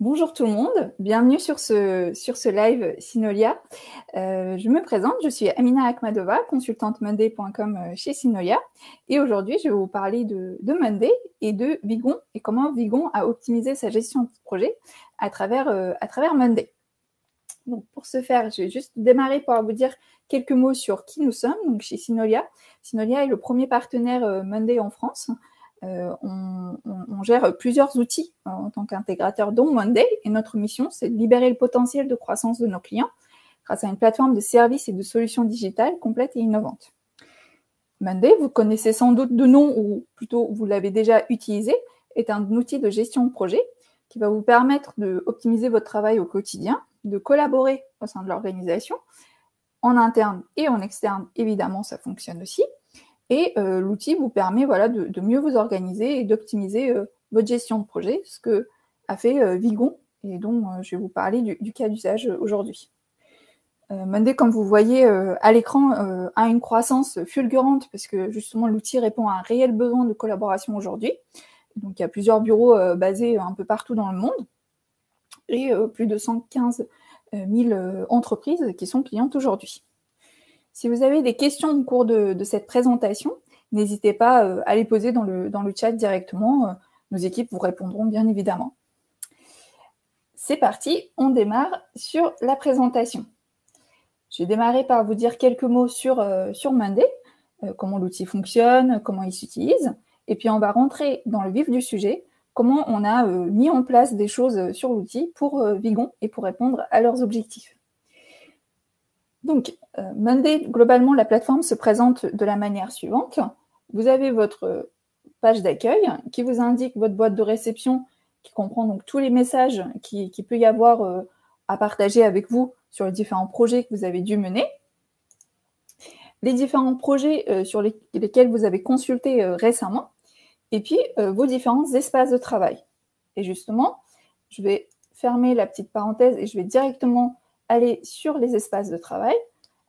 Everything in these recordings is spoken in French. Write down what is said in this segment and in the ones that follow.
Bonjour tout le monde, bienvenue sur ce live Synolia. Je me présente, je suis Amina Akhmadova, consultante Monday.com chez Synolia. Et aujourd'hui, je vais vous parler de Monday et de Vigon et comment Vigon a optimisé sa gestion de projet à travers Monday. Donc pour ce faire, je vais juste démarrer par vous dire quelques mots sur qui nous sommes. Donc chez Synolia, Synolia est le premier partenaire Monday en France. On gère plusieurs outils en tant qu'intégrateur, dont Monday, et notre mission, c'est de libérer le potentiel de croissance de nos clients grâce à une plateforme de services et de solutions digitales complète et innovante. Monday, vous connaissez sans doute de nom, ou plutôt vous l'avez déjà utilisé, est un outil de gestion de projet qui va vous permettre d'optimiser votre travail au quotidien, de collaborer au sein de l'organisation, en interne et en externe, évidemment, ça fonctionne aussi. Et l'outil vous permet de mieux vous organiser et d'optimiser votre gestion de projet, ce que a fait Vigon, et dont je vais vous parler du cas d'usage aujourd'hui. Monday, comme vous voyez à l'écran, a une croissance fulgurante parce que justement l'outil répond à un réel besoin de collaboration aujourd'hui. Donc il y a plusieurs bureaux basés un peu partout dans le monde et plus de 115 000 entreprises qui sont clientes aujourd'hui. Si vous avez des questions au cours de cette présentation, n'hésitez pas à les poser dans le chat directement. Nos équipes vous répondront bien évidemment. C'est parti, on démarre sur la présentation. Je vais démarrer par vous dire quelques mots sur Monday, comment l'outil fonctionne, comment il s'utilise, et puis on va rentrer dans le vif du sujet, comment on a mis en place des choses sur l'outil pour Vigon et pour répondre à leurs objectifs. Donc, Monday, globalement, la plateforme se présente de la manière suivante. Vous avez votre page d'accueil qui vous indique votre boîte de réception qui comprend donc tous les messages qu'il peut y avoir à partager avec vous sur les différents projets que vous avez dû mener, les différents projets sur lesquels vous avez consulté récemment, et puis vos différents espaces de travail. Et justement, je vais fermer la petite parenthèse et je vais directement aller sur les espaces de travail.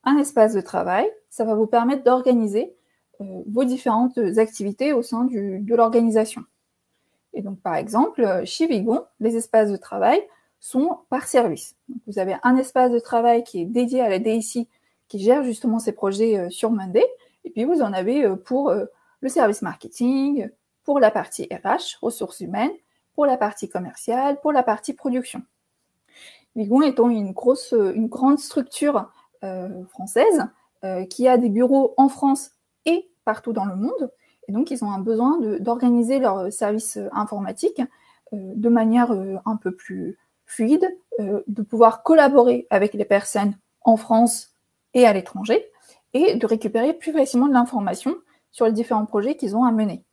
Un espace de travail, ça va vous permettre d'organiser vos différentes activités au sein de l'organisation. Et donc, par exemple, chez Vigon, les espaces de travail sont par service. Donc, vous avez un espace de travail qui est dédié à la DSI qui gère justement ces projets sur Monday, et puis vous en avez pour le service marketing, pour la partie RH, ressources humaines, pour la partie commerciale, pour la partie production. Vigon étant une grande structure française qui a des bureaux en France et partout dans le monde, et donc ils ont un besoin d'organiser leur service informatique de manière un peu plus fluide, de pouvoir collaborer avec les personnes en France et à l'étranger, et de récupérer plus facilement de l'information sur les différents projets qu'ils ont à mener.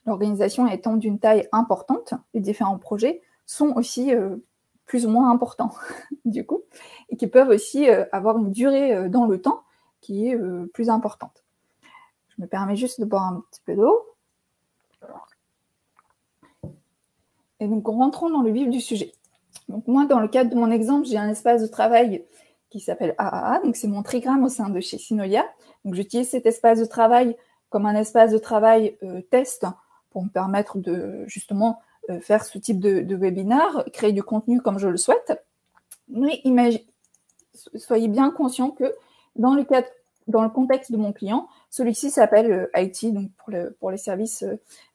L'organisation étant d'une taille importante, les différents projets sont aussi plus ou moins importants, du coup, et qui peuvent aussi avoir une durée dans le temps qui est plus importante. Je me permets juste de boire un petit peu d'eau. Et donc, rentrons dans le vif du sujet. Donc, moi, dans le cadre de mon exemple, j'ai un espace de travail qui s'appelle AAA, donc c'est mon trigramme au sein de chez Synolia. Donc, j'utilise cet espace de travail comme un espace de travail test pour me permettre de, justement, faire ce type de webinaire, créer du contenu comme je le souhaite. Mais soyez bien conscients que dans le contexte de mon client, celui-ci s'appelle IT, donc pour les services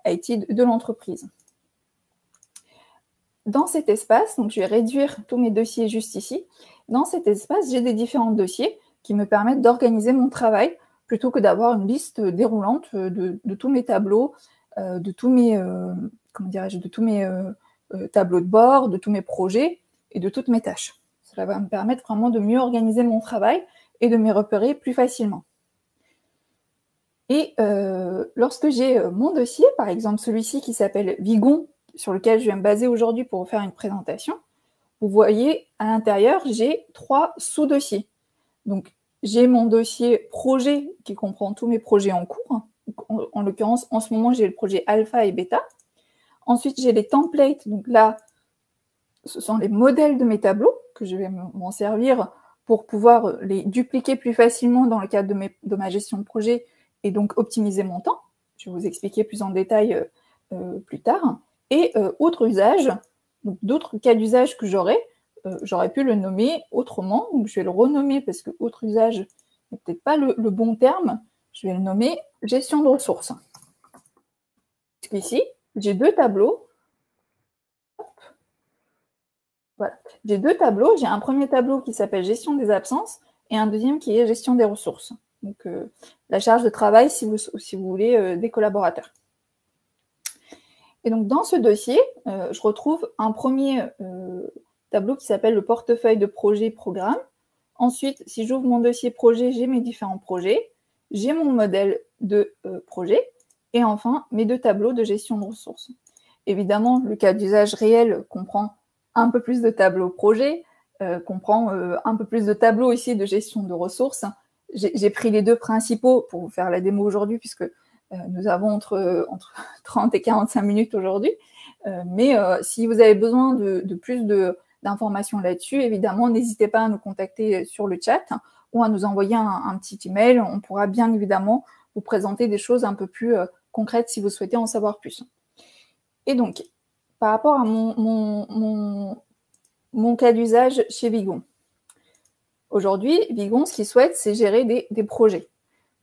IT de l'entreprise. Dans cet espace, donc je vais réduire tous mes dossiers juste ici. Dans cet espace, j'ai des différents dossiers qui me permettent d'organiser mon travail plutôt que d'avoir une liste déroulante de tous mes tableaux, de tous mes tableaux de bord, de tous mes projets et de toutes mes tâches. Cela va me permettre vraiment de mieux organiser mon travail et de m'y repérer plus facilement. Et lorsque j'ai mon dossier, par exemple celui-ci qui s'appelle Vigon, sur lequel je vais me baser aujourd'hui pour vous faire une présentation, vous voyez à l'intérieur, j'ai 3 sous-dossiers. Donc, j'ai mon dossier projet qui comprend tous mes projets en cours. En l'occurrence, en ce moment, j'ai le projet alpha et bêta. Ensuite, j'ai les templates. Donc là, ce sont les modèles de mes tableaux que je vais m'en servir pour pouvoir les dupliquer plus facilement dans le cadre de ma gestion de projet et donc optimiser mon temps. Je vais vous expliquer plus en détail plus tard. Et autre usage, Donc, d'autres cas d'usage que j'aurais pu le nommer autrement. Donc, je vais le renommer parce que autre usage n'est peut-être pas le bon terme. Je vais le nommer gestion de ressources. Ici, j'ai deux tableaux. Voilà. J'ai deux tableaux. J'ai un premier tableau qui s'appelle gestion des absences et un deuxième qui est gestion des ressources. Donc, la charge de travail si vous voulez des collaborateurs. Et donc, dans ce dossier, je retrouve un premier tableau qui s'appelle le portefeuille de projet programme. Ensuite, si j'ouvre mon dossier projet, j'ai mes différents projets, j'ai mon modèle de projet, et enfin, mes deux tableaux de gestion de ressources. Évidemment, le cas d'usage réel comprend un peu plus de tableaux projet, comprend un peu plus de tableaux ici de gestion de ressources. J'ai pris les deux principaux pour vous faire la démo aujourd'hui, puisque nous avons entre 30 et 45 minutes aujourd'hui. Mais si vous avez besoin de plus d'informations là-dessus, évidemment, n'hésitez pas à nous contacter sur le chat ou à nous envoyer un petit email. On pourra bien évidemment vous présenter des choses un peu plus concrètes si vous souhaitez en savoir plus. Et donc, par rapport à mon cas d'usage chez Vigon. Aujourd'hui, Vigon, ce qu'il souhaite, c'est gérer des projets.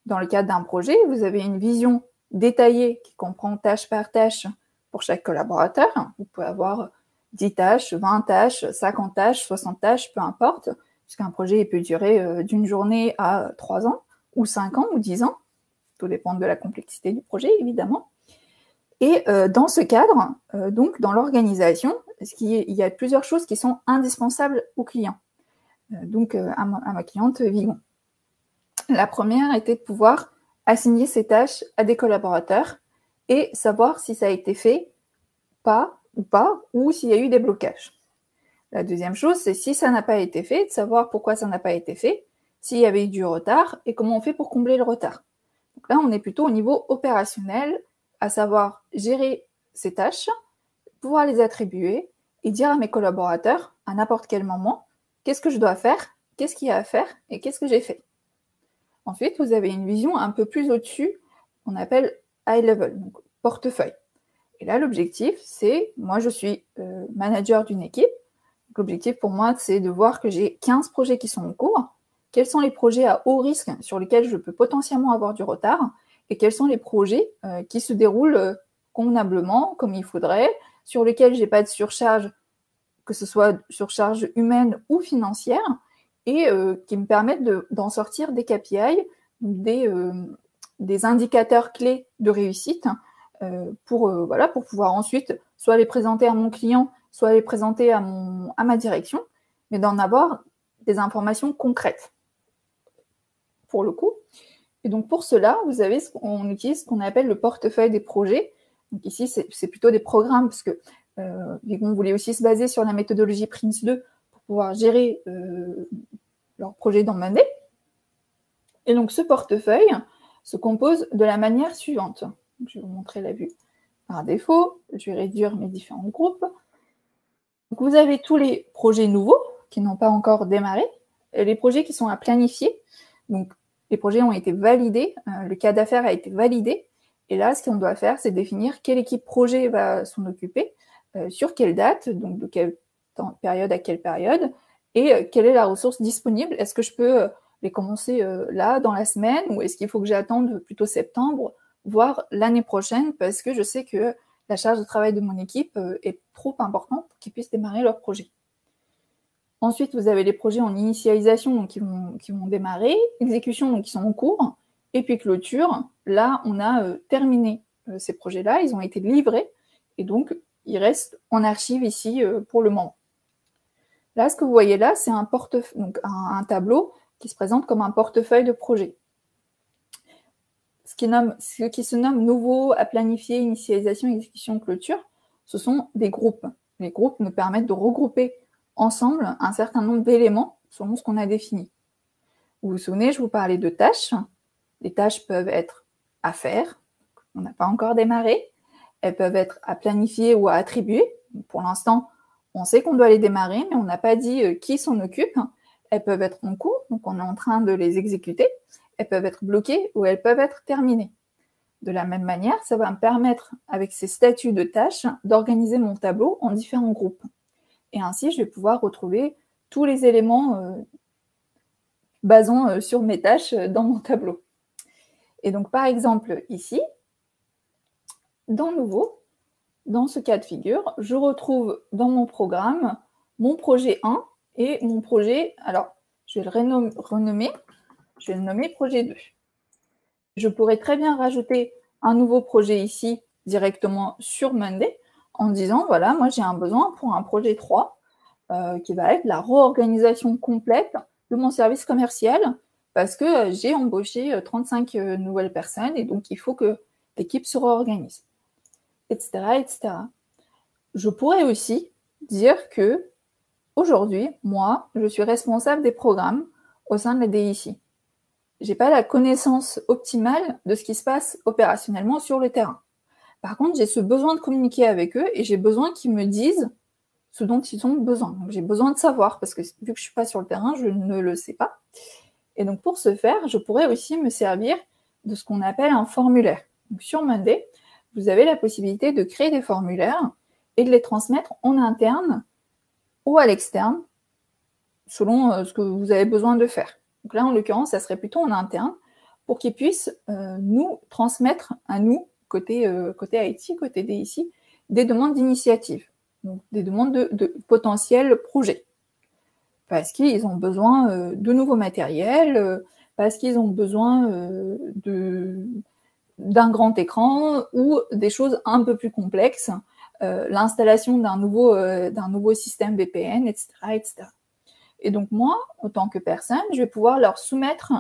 Dans le cadre d'un projet, vous avez une vision détaillée qui comprend tâche par tâche pour chaque collaborateur. Vous pouvez avoir 10 tâches, 20 tâches, 50 tâches, 60 tâches, peu importe, puisqu'un projet peut durer d'une journée à 3 ans, ou 5 ans, ou 10 ans. Tout dépend de la complexité du projet, évidemment. Et dans ce cadre, donc dans l'organisation, il y a plusieurs choses qui sont indispensables aux clients. Donc à ma cliente Vigon. La première était de pouvoir assigner ces tâches à des collaborateurs et savoir si ça a été fait, pas, ou s'il y a eu des blocages. La deuxième chose, c'est si ça n'a pas été fait, de savoir pourquoi ça n'a pas été fait, s'il y avait eu du retard et comment on fait pour combler le retard. Donc là, on est plutôt au niveau opérationnel, à savoir gérer ces tâches, pouvoir les attribuer et dire à mes collaborateurs, à n'importe quel moment, qu'est-ce que je dois faire, qu'est-ce qu'il y a à faire et qu'est-ce que j'ai fait. Ensuite, vous avez une vision un peu plus au-dessus, qu'on appelle high level, donc portefeuille. Et là, l'objectif, c'est, moi je suis manager d'une équipe, l'objectif pour moi, c'est de voir que j'ai 15 projets qui sont en cours, quels sont les projets à haut risque sur lesquels je peux potentiellement avoir du retard, et quels sont les projets qui se déroulent convenablement, comme il faudrait, sur lesquels j'ai pas de surcharge, que ce soit surcharge humaine ou financière, et qui me permettent d'en sortir des KPI, des indicateurs clés de réussite, pour pouvoir ensuite soit les présenter à mon client, soit les présenter à ma direction, mais d'en avoir des informations concrètes, pour le coup. Et donc pour cela, on utilise ce qu'on appelle le portefeuille des projets. Donc ici, c'est plutôt des programmes, parce que Vigon voulait aussi se baser sur la méthodologie PRINCE2 pour pouvoir gérer leur projet dans Monday. Et donc ce portefeuille se compose de la manière suivante. Donc, je vais vous montrer la vue par défaut. Je vais réduire mes différents groupes. Donc, vous avez tous les projets nouveaux qui n'ont pas encore démarré, et les projets qui sont à planifier. Donc, les projets ont été validés, le cas d'affaires a été validé, et là, ce qu'on doit faire, c'est définir quelle équipe projet va s'en occuper, sur quelle date, donc de quelle période à quelle période, et quelle est la ressource disponible. Est-ce que je peux les commencer là, dans la semaine, ou est-ce qu'il faut que j'attende plutôt septembre, voire l'année prochaine, parce que je sais que la charge de travail de mon équipe est trop importante pour qu'ils puissent démarrer leur projet. Ensuite, vous avez les projets en initialisation, donc qui vont démarrer, exécution, donc qui sont en cours, et puis clôture. Là, on a terminé ces projets-là, ils ont été livrés, et donc ils restent en archive ici pour le moment. Là, ce que vous voyez là, c'est un tableau qui se présente comme un portefeuille de projet. Ce qui se nomme nouveau, à planifier, initialisation, exécution, clôture, ce sont des groupes. Les groupes nous permettent de regrouper ensemble un certain nombre d'éléments selon ce qu'on a défini. Vous vous souvenez, je vous parlais de tâches. Les tâches peuvent être à faire, on n'a pas encore démarré. Elles peuvent être à planifier ou à attribuer. Pour l'instant, on sait qu'on doit les démarrer, mais on n'a pas dit qui s'en occupe. Elles peuvent être en cours, donc on est en train de les exécuter. Elles peuvent être bloquées ou elles peuvent être terminées. De la même manière, ça va me permettre, avec ces statuts de tâches, d'organiser mon tableau en différents groupes. Et ainsi, je vais pouvoir retrouver tous les éléments basant sur mes tâches dans mon tableau. Et donc, par exemple, ici, dans Nouveau, dans ce cas de figure, je retrouve dans mon programme mon projet 1 et mon projet, alors, je vais le renommer, je vais le nommer projet 2. Je pourrais très bien rajouter un nouveau projet ici directement sur Monday en disant, voilà, moi j'ai un besoin pour un projet 3 qui va être la réorganisation complète de mon service commercial parce que j'ai embauché 35 nouvelles personnes et donc il faut que l'équipe se réorganise, etc., etc. Je pourrais aussi dire que aujourd'hui, moi, je suis responsable des programmes au sein de la DIC. J'ai pas la connaissance optimale de ce qui se passe opérationnellement sur le terrain. Par contre, j'ai ce besoin de communiquer avec eux et j'ai besoin qu'ils me disent ce dont ils ont besoin. Donc, j'ai besoin de savoir parce que vu que je suis pas sur le terrain, je ne le sais pas. Et donc, pour ce faire, je pourrais aussi me servir de ce qu'on appelle un formulaire. Donc, sur Monday, vous avez la possibilité de créer des formulaires et de les transmettre en interne ou à l'externe selon ce que vous avez besoin de faire. Donc là, en l'occurrence, ça serait plutôt en interne pour qu'ils puissent nous transmettre à nous, côté IT, côté DIC, des demandes d'initiative, donc des demandes de potentiels projets. Parce qu'ils ont besoin de nouveaux matériels, parce qu'ils ont besoin d'un grand écran ou des choses un peu plus complexes, l'installation d'un nouveau système VPN, etc., etc. Et donc moi, en tant que personne, je vais pouvoir leur soumettre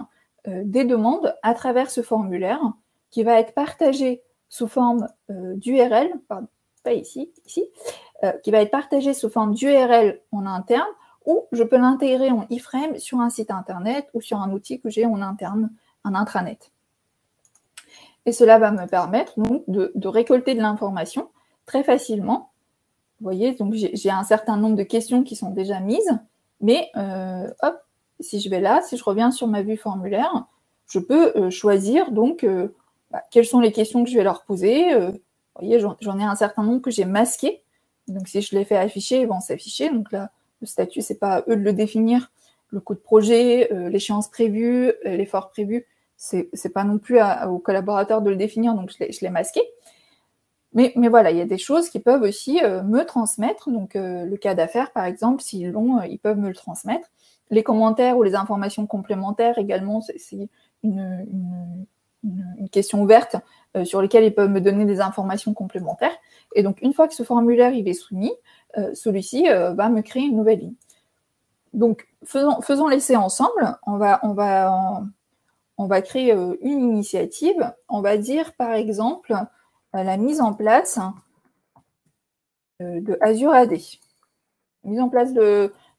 des demandes à travers ce formulaire qui va être partagé sous forme d'URL, pas ici, qui va être partagé sous forme d'URL en interne, ou je peux l'intégrer en iframe sur un site internet ou sur un outil que j'ai en interne, un intranet. Et cela va me permettre donc de récolter de l'information très facilement. Vous voyez, donc j'ai un certain nombre de questions qui sont déjà mises, mais hop, si je vais là, si je reviens sur ma vue formulaire, je peux choisir donc quelles sont les questions que je vais leur poser. Vous voyez, j'en ai un certain nombre que j'ai masqué. Donc si je les fais afficher, ils vont s'afficher. Donc là, le statut, c'est pas à eux de le définir. Le coût de projet, l'échéance prévue, l'effort prévu, c'est pas non plus aux collaborateurs de le définir, donc je l'ai masqué. Mais voilà, il y a des choses qui peuvent aussi me transmettre. Donc, le cas d'affaires, par exemple, s'ils l'ont, ils peuvent me le transmettre. Les commentaires ou les informations complémentaires également, c'est une question ouverte sur lesquelles ils peuvent me donner des informations complémentaires. Et donc, une fois que ce formulaire il est soumis, celui-ci va me créer une nouvelle ligne. Donc, faisons l'essai ensemble. On va créer une initiative. On va dire, par exemple, la mise en place de Azure AD. Mise en place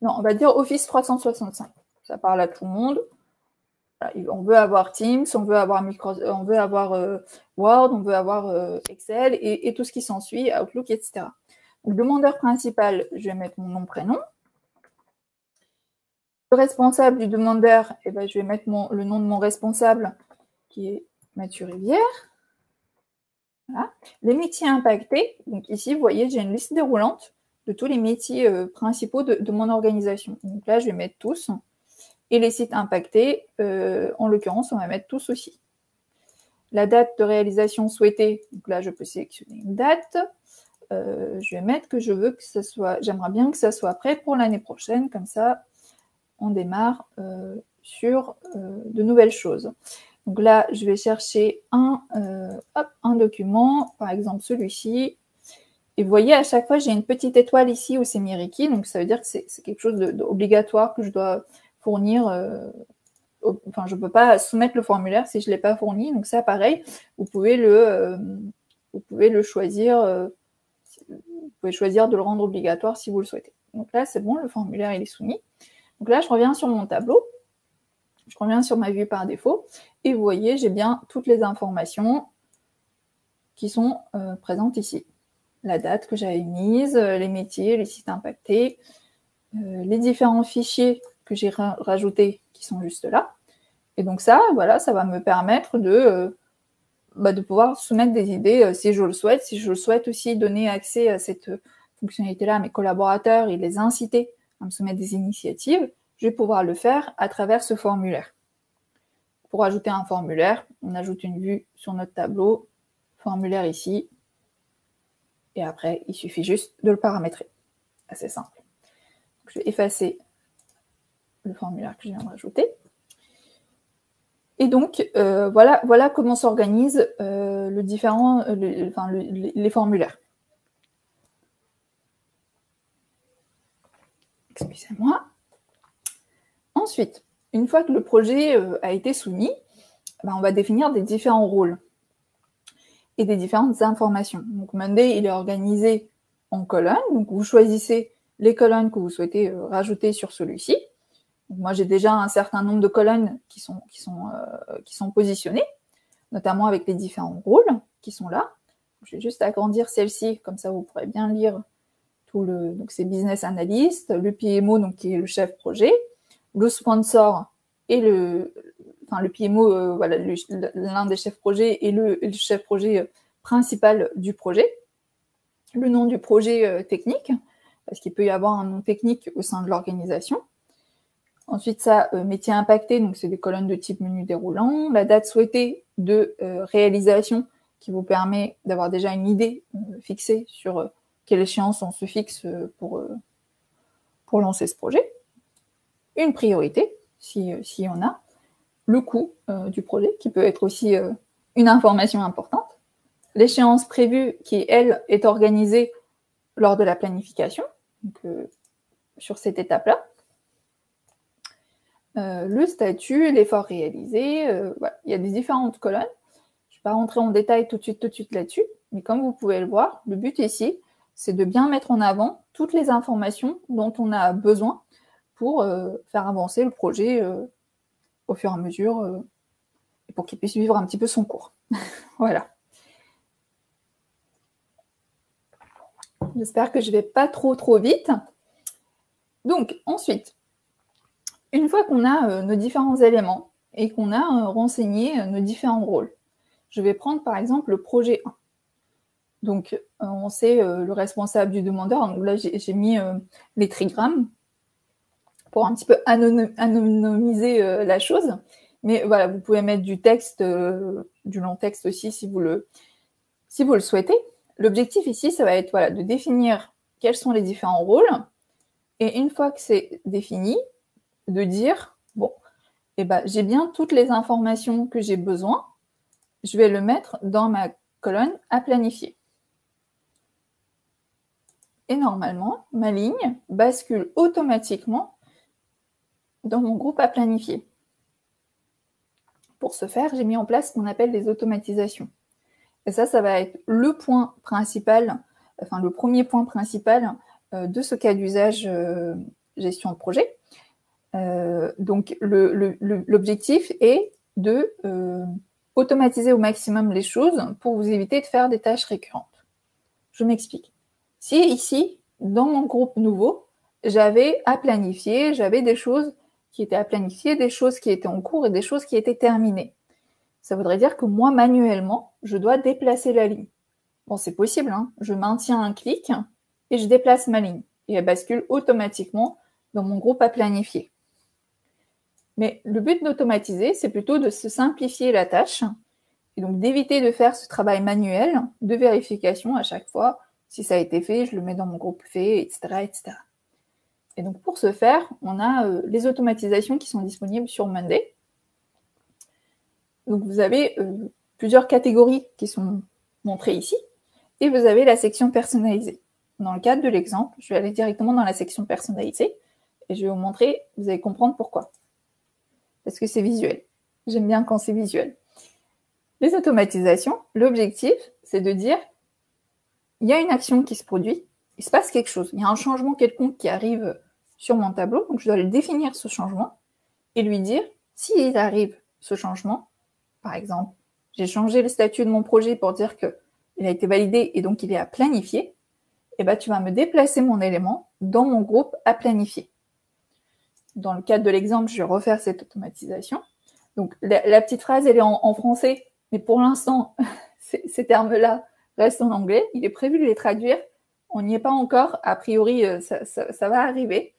non, on va dire Office 365. Ça parle à tout le monde. Voilà, on veut avoir Teams, on veut avoir Word, on veut avoir Excel et tout ce qui s'ensuit, Outlook, etc. Donc, demandeur principal, je vais mettre mon nom, prénom. Le responsable du demandeur, je vais mettre le nom de mon responsable, qui est Mathieu Rivière. Voilà. Les métiers impactés, donc ici, vous voyez, j'ai une liste déroulante de tous les métiers principaux de mon organisation. Donc là, je vais mettre tous. Et les sites impactés, en l'occurrence, on va mettre tous aussi. La date de réalisation souhaitée, donc là, je peux sélectionner une date. Je vais mettre que j'aimerais bien que ça soit prêt pour l'année prochaine, comme ça, on démarre sur de nouvelles choses. Donc là, je vais chercher un document, par exemple celui-ci. Et vous voyez, à chaque fois, j'ai une petite étoile ici où c'est mis requis. Donc ça veut dire que c'est quelque chose d'obligatoire que je dois fournir. Enfin, je ne peux pas soumettre le formulaire si je ne l'ai pas fourni. Donc ça, pareil, vous pouvez le choisir. Vous pouvez choisir de le rendre obligatoire si vous le souhaitez. Donc là, c'est bon, le formulaire il est soumis. Donc là, je reviens sur mon tableau. Je reviens sur ma vue par défaut. Et vous voyez, j'ai bien toutes les informations qui sont présentes ici. La date que j'avais mise, les métiers, les sites impactés, les différents fichiers que j'ai rajoutés qui sont juste là. Et donc ça, voilà, ça va me permettre de de pouvoir soumettre des idées si je le souhaite. Si je le souhaite aussi donner accès à cette fonctionnalité-là à mes collaborateurs et les inciter à me soumettre des initiatives, je vais pouvoir le faire à travers ce formulaire. Pour ajouter un formulaire, on ajoute une vue sur notre tableau, formulaire ici, et après, il suffit juste de le paramétrer. Assez simple. Donc, je vais effacer le formulaire que je viens de rajouter. Et donc, voilà comment s'organisent les formulaires. Excusez-moi. Ensuite, une fois que le projet a été soumis, on va définir des différents rôles et des différentes informations. Donc, Monday, il est organisé en colonnes. Donc, vous choisissez les colonnes que vous souhaitez rajouter sur celui-ci. Donc, moi, j'ai déjà un certain nombre de colonnes qui sont positionnées, notamment avec les différents rôles qui sont là. Je vais juste agrandir celle-ci, comme ça vous pourrez bien lire tout le. Donc, c'est Business Analyst, le PMO, donc qui est le chef projet, le sponsor et le PMO, l'un des chefs projet et le chef projet principal du projet. Le nom du projet technique, parce qu'il peut y avoir un nom technique au sein de l'organisation. Ensuite, ça, métier impacté, donc c'est des colonnes de type menu déroulant. La date souhaitée de réalisation qui vous permet d'avoir déjà une idée fixée sur quelle échéance on se fixe pour lancer ce projet. Une priorité, si on a. Le coût du projet, qui peut être aussi une information importante. L'échéance prévue qui, elle, est organisée lors de la planification, donc sur cette étape-là. Le statut, l'effort réalisé, voilà. Il y a des différentes colonnes. Je ne vais pas rentrer en détail tout de suite là-dessus, mais comme vous pouvez le voir, le but ici, c'est de bien mettre en avant toutes les informations dont on a besoin pour faire avancer le projet au fur et à mesure et pour qu'il puisse vivre un petit peu son cours. Voilà. J'espère que je ne vais pas trop vite. Donc, ensuite, une fois qu'on a nos différents éléments et qu'on a renseigné nos différents rôles, je vais prendre par exemple le projet 1. Donc, on sait le responsable du demandeur. Donc là, j'ai mis les trigrammes pour un petit peu anonymiser la chose. Mais voilà, vous pouvez mettre du texte, du long texte aussi si vous le souhaitez. L'objectif ici, ça va être de définir quels sont les différents rôles. Et une fois que c'est défini, de dire, bon, j'ai bien toutes les informations que j'ai besoin, je vais le mettre dans ma colonne à planifier. Et normalement, ma ligne bascule automatiquement dans mon groupe à planifier. Pour ce faire, j'ai mis en place ce qu'on appelle des automatisations. Et ça va être le point principal, le premier point principal de ce cas d'usage gestion de projet. Donc, l'objectif est de automatiser au maximum les choses pour vous éviter de faire des tâches récurrentes. Je m'explique. Si ici, dans mon groupe nouveau, j'avais à planifier, j'avais des choses qui étaient à planifier, des choses qui étaient en cours et des choses qui étaient terminées. Ça voudrait dire que moi, manuellement, je dois déplacer la ligne. Bon, c'est possible, hein. Je maintiens un clic et je déplace ma ligne. Et elle bascule automatiquement dans mon groupe à planifier. Mais le but d'automatiser, c'est plutôt de se simplifier la tâche et donc d'éviter de faire ce travail manuel de vérification à chaque fois. Si ça a été fait, je le mets dans mon groupe fait, etc., etc. Et donc, pour ce faire, on a les automatisations qui sont disponibles sur Monday. Donc, vous avez plusieurs catégories qui sont montrées ici. Et vous avez la section personnalisée. Dans le cadre de l'exemple, je vais aller directement dans la section personnalisée et je vais vous montrer, vous allez comprendre pourquoi. Parce que c'est visuel. J'aime bien quand c'est visuel. Les automatisations, l'objectif, c'est de dire, il y a une action qui se produit, il se passe quelque chose, il y a un changement quelconque qui arrive sur mon tableau, donc je dois le définir ce changement et lui dire, s'il arrive ce changement, par exemple, j'ai changé le statut de mon projet pour dire qu'il a été validé et donc il est à planifier, et tu vas me déplacer mon élément dans mon groupe à planifier. Dans le cadre de l'exemple, je vais refaire cette automatisation. Donc, la petite phrase, elle est en français, Mais pour l'instant, ces termes-là restent en anglais. Il est prévu de les traduire. On n'y est pas encore. A priori, ça va arriver.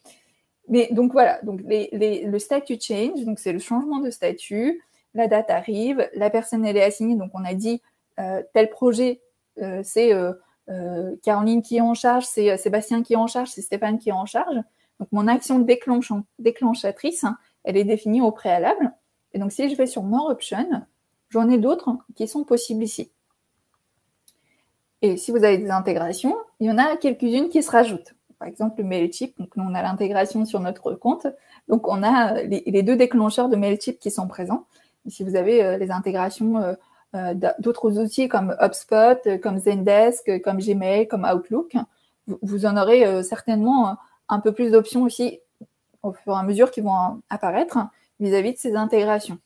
Mais donc voilà, donc le statut change, donc c'est le changement de statut. La date arrive, la personne elle est assignée. Donc on a dit tel projet, c'est Caroline qui est en charge, c'est Sébastien qui est en charge, c'est Stéphane qui est en charge. Donc mon action déclenchatrice, elle est définie au préalable. Et donc si je vais sur More Options, j'en ai d'autres qui sont possibles ici. Et si vous avez des intégrations, il y en a quelques-unes qui se rajoutent. Par exemple, le Mailchimp, donc nous on a l'intégration sur notre compte, donc on a les deux déclencheurs de Mailchimp qui sont présents. Et si vous avez les intégrations d'autres outils comme HubSpot, comme Zendesk, comme Gmail, comme Outlook, vous en aurez certainement un peu plus d'options aussi au fur et à mesure qui vont apparaître vis-à-vis de ces intégrations.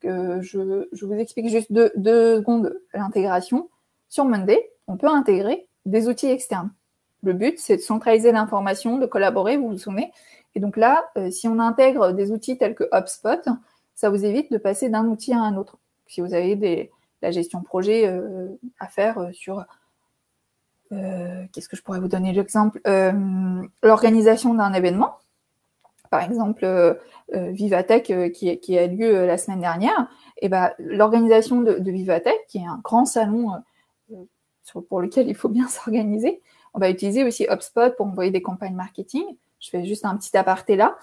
Donc, je vous explique juste deux secondes l'intégration. Sur Monday, on peut intégrer des outils externes. Le but, c'est de centraliser l'information, de collaborer, vous vous souvenez. Et donc là, si on intègre des outils tels que HubSpot, ça vous évite de passer d'un outil à un autre. Si vous avez la gestion projet à faire sur... qu'est-ce que je pourrais vous donner l'exemple, l'organisation d'un événement. Par exemple, Vivatech qui a lieu la semaine dernière, et ben, l'organisation de Vivatech, qui est un grand salon pour lequel il faut bien s'organiser, on va utiliser aussi HubSpot pour envoyer des campagnes marketing. Je fais juste un petit aparté là.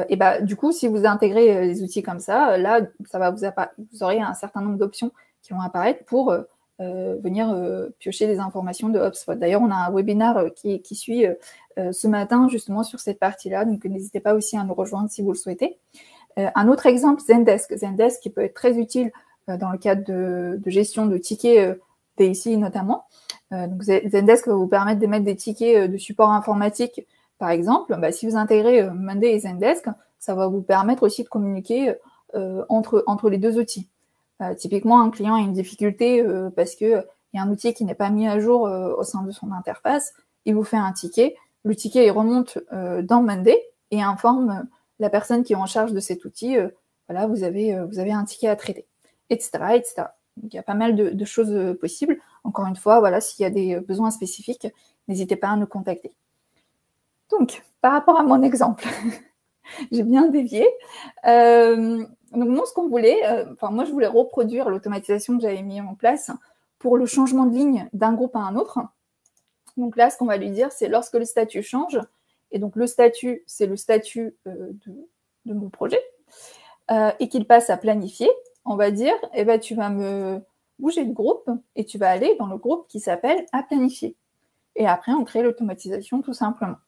Et ben, du coup, si vous intégrez des outils comme ça, là, ça va vous aurez un certain nombre d'options qui vont apparaître pour venir piocher des informations de HubSpot. D'ailleurs, on a un webinaire qui suit ce matin justement sur cette partie-là, donc n'hésitez pas aussi à nous rejoindre si vous le souhaitez. Un autre exemple, Zendesk. Zendesk qui peut être très utile dans le cadre de gestion de tickets PIC notamment. Donc Zendesk va vous permettre d'émettre des tickets de support informatique, par exemple. Bah, si vous intégrez Monday et Zendesk, ça va vous permettre aussi de communiquer entre les deux outils. Typiquement, un client a une difficulté parce que il y a un outil qui n'est pas mis à jour au sein de son interface. Il vous fait un ticket. Le ticket il remonte dans Monday et informe la personne qui est en charge de cet outil. Voilà, vous avez un ticket à traiter, etc., etc. Donc, il y a pas mal de choses possibles. Encore une fois, voilà, s'il y a des besoins spécifiques, n'hésitez pas à nous contacter. Donc, par rapport à mon exemple, j'ai bien dévié. Donc, nous, ce qu'on voulait, moi, je voulais reproduire l'automatisation que j'avais mis en place pour le changement de ligne d'un groupe à un autre. Donc là, ce qu'on va lui dire, c'est lorsque le statut change, et donc le statut, c'est le statut de mon projet, et qu'il passe à planifier, on va dire, eh ben, tu vas me bouger de groupe et tu vas aller dans le groupe qui s'appelle à planifier. Et après, on crée l'automatisation tout simplement.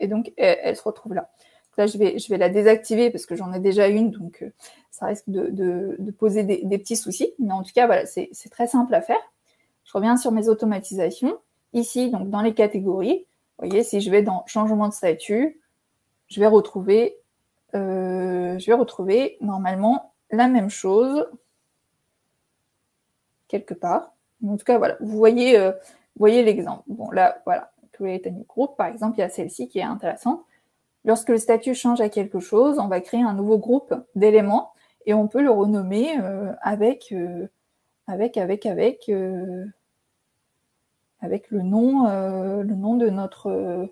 Et donc, elle se retrouve là. Là, je vais la désactiver parce que j'en ai déjà une, donc ça risque de poser des petits soucis. Mais en tout cas, voilà, c'est très simple à faire. Je reviens sur mes automatisations. Ici, donc dans les catégories, vous voyez, si je vais dans changement de statut, je vais retrouver normalement la même chose quelque part. En tout cas, voilà, vous voyez l'exemple. Bon, là, voilà, create a new group, par exemple, il y a celle-ci qui est intéressante. Lorsque le statut change à quelque chose, on va créer un nouveau groupe d'éléments et on peut le renommer avec le nom de notre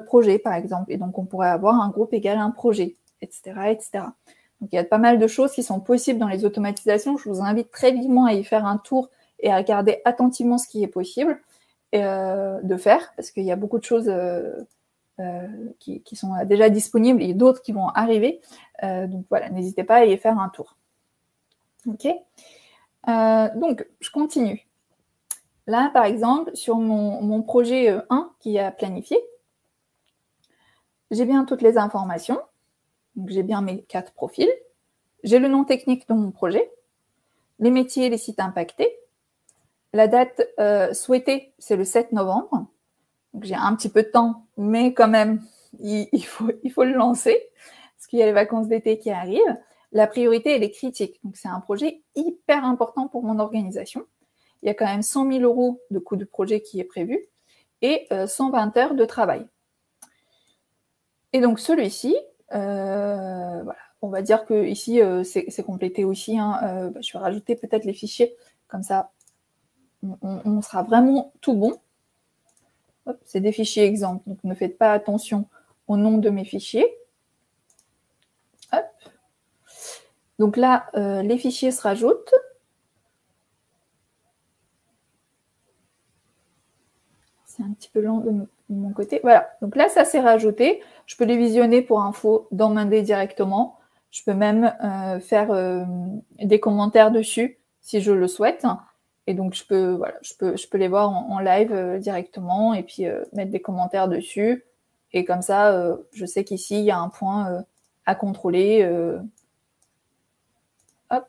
projet, par exemple. Et donc, on pourrait avoir un groupe égal à un projet, etc., etc. Donc, il y a pas mal de choses qui sont possibles dans les automatisations. Je vous invite très vivement à y faire un tour et à regarder attentivement ce qui est possible de faire, parce qu'il y a beaucoup de choses qui sont déjà disponibles et d'autres qui vont arriver. Donc, voilà, n'hésitez pas à y faire un tour. OK. Donc, je continue. Là, par exemple, sur mon projet 1 qui a planifié, j'ai bien toutes les informations. Donc, j'ai bien mes 4 profils. J'ai le nom technique de mon projet, les métiers et les sites impactés. La date souhaitée, c'est le 7 novembre. Donc, j'ai un petit peu de temps, mais quand même, il faut le lancer, parce qu'il y a les vacances d'été qui arrivent. La priorité, elle est critique. Donc, c'est un projet hyper important pour mon organisation. Il y a quand même 100 000 € de coût de projet qui est prévu et 120 heures de travail. Et donc, celui-ci, voilà, on va dire que ici c'est complété aussi. Hein. Je vais rajouter peut-être les fichiers, comme ça on sera vraiment tout bon. C'est des fichiers exemples, donc ne faites pas attention au nom de mes fichiers. Hop. Donc là, les fichiers se rajoutent. C'est un petit peu lent de mon côté. Voilà, donc là, ça s'est rajouté. Je peux les visionner pour info dans Monday directement. Je peux même faire des commentaires dessus si je le souhaite. Et donc, je peux les voir en live directement et puis mettre des commentaires dessus. Et comme ça, je sais qu'ici, il y a un point à contrôler. Hop,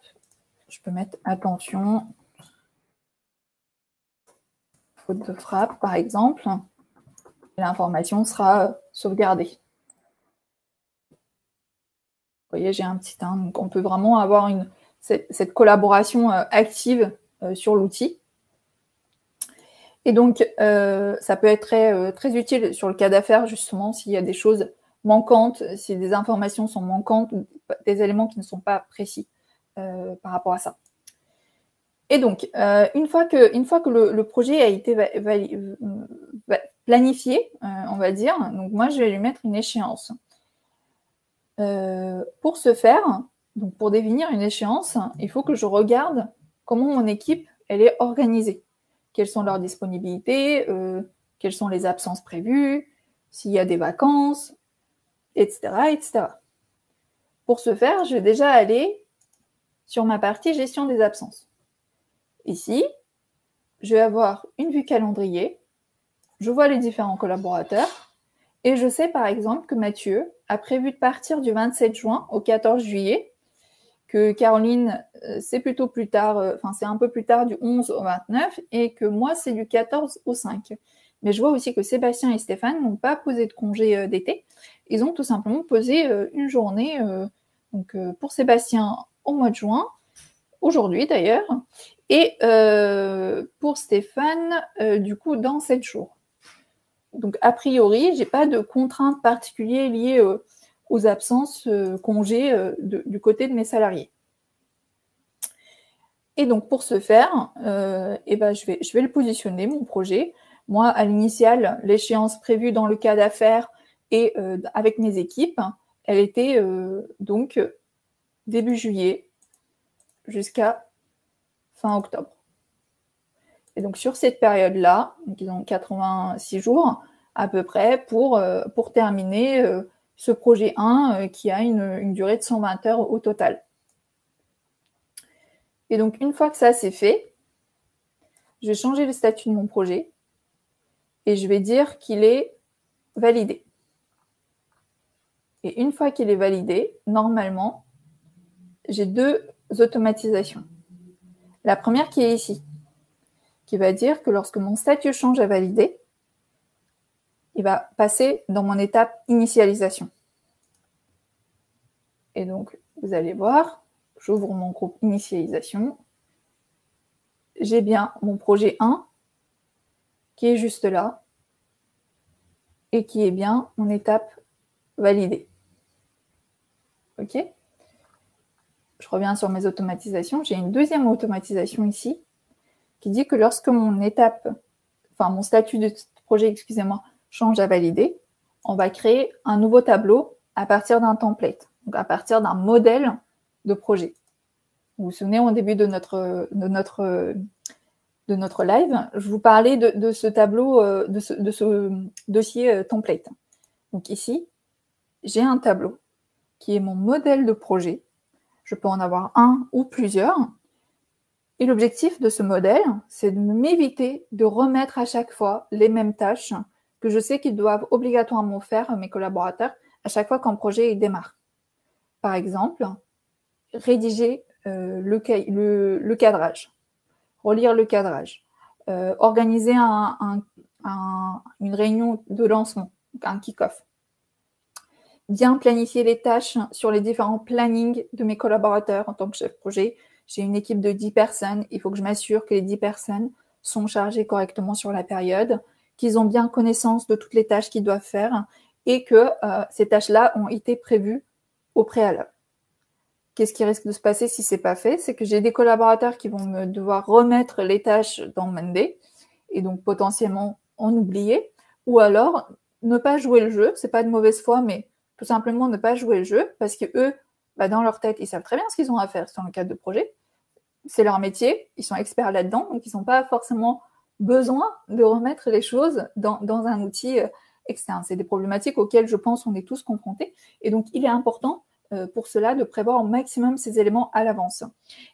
je peux mettre attention. Faute de frappe, par exemple. L'information sera sauvegardée. Vous voyez, j'ai un petit 1. Donc, on peut vraiment avoir cette collaboration active sur l'outil. Et donc, ça peut être très utile sur le cas d'affaires, justement, s'il y a des choses manquantes, si des informations sont manquantes ou des éléments qui ne sont pas précis par rapport à ça. Et donc, une fois que le projet a été planifié, on va dire, donc moi, je vais lui mettre une échéance. Pour ce faire, donc pour définir une échéance, il faut que je regarde comment mon équipe elle est organisée. Quelles sont leurs disponibilités, quelles sont les absences prévues, s'il y a des vacances, etc., etc. Pour ce faire, je vais déjà aller sur ma partie gestion des absences. Ici, je vais avoir une vue calendrier, je vois les différents collaborateurs, et je sais par exemple que Mathieu a prévu de partir du 27 juin au 14 juillet, que Caroline, c'est plutôt plus tard, c'est un peu plus tard du 11 au 29, et que moi, c'est du 14 au 5. Mais je vois aussi que Sébastien et Stéphane n'ont pas posé de congé d'été. Ils ont tout simplement posé une journée, pour Sébastien au mois de juin, aujourd'hui d'ailleurs, et pour Stéphane, du coup, dans 7 jours. Donc, a priori, j'ai pas de contraintes particulières liées aux absences congés du côté de mes salariés. Et donc, pour ce faire, je vais le positionner, mon projet. Moi, à l'initiale, l'échéance prévue dans le cas d'affaires et avec mes équipes, elle était donc début juillet jusqu'à fin octobre. Et donc, sur cette période-là, ils ont 86 jours à peu près pour terminer ce projet 1 qui a une durée de 120 heures au total. Et donc, une fois que ça c'est fait, je vais changer le statut de mon projet et je vais dire qu'il est validé. Et une fois qu'il est validé, normalement, j'ai 2 automatisations. La première qui est ici, qui va dire que lorsque mon statut change à valider, il va passer dans mon étape initialisation. Et donc, vous allez voir, j'ouvre mon groupe initialisation. J'ai bien mon projet 1 qui est juste là et qui est bien mon étape validée. OK ? Je reviens sur mes automatisations. J'ai une deuxième automatisation ici qui dit que lorsque mon statut de projet, excusez-moi, change à valider, on va créer un nouveau tableau à partir d'un template, donc à partir d'un modèle de projet. Vous vous souvenez, au début de notre live, je vous parlais de ce tableau, de ce dossier template. Donc ici, j'ai un tableau qui est mon modèle de projet. Je peux en avoir un ou plusieurs. Et l'objectif de ce modèle, c'est de m'éviter de remettre à chaque fois les mêmes tâches que je sais qu'ils doivent obligatoirement faire, mes collaborateurs, à chaque fois qu'un projet démarre. Par exemple, rédiger le cadrage, relire le cadrage, organiser une réunion de lancement, un kick-off. Bien planifier les tâches sur les différents plannings de mes collaborateurs en tant que chef projet. J'ai une équipe de 10 personnes. Il faut que je m'assure que les 10 personnes sont chargées correctement sur la période, qu'ils ont bien connaissance de toutes les tâches qu'ils doivent faire et que ces tâches-là ont été prévues au préalable. qu'est-ce qui risque de se passer si c'est pas fait? C'est que j'ai des collaborateurs qui vont me devoir remettre les tâches dans Monday et donc potentiellement en oublier, ou alors ne pas jouer le jeu. C'est pas de mauvaise foi, mais tout simplement ne pas jouer le jeu parce que eux, dans leur tête, ils savent très bien ce qu'ils ont à faire dans le cadre de projet. C'est leur métier, ils sont experts là-dedans, donc ils n'ont pas forcément besoin de remettre les choses dans un outil externe. C'est des problématiques auxquelles je pense on est tous confrontés. Et donc, il est important pour cela de prévoir au maximum ces éléments à l'avance.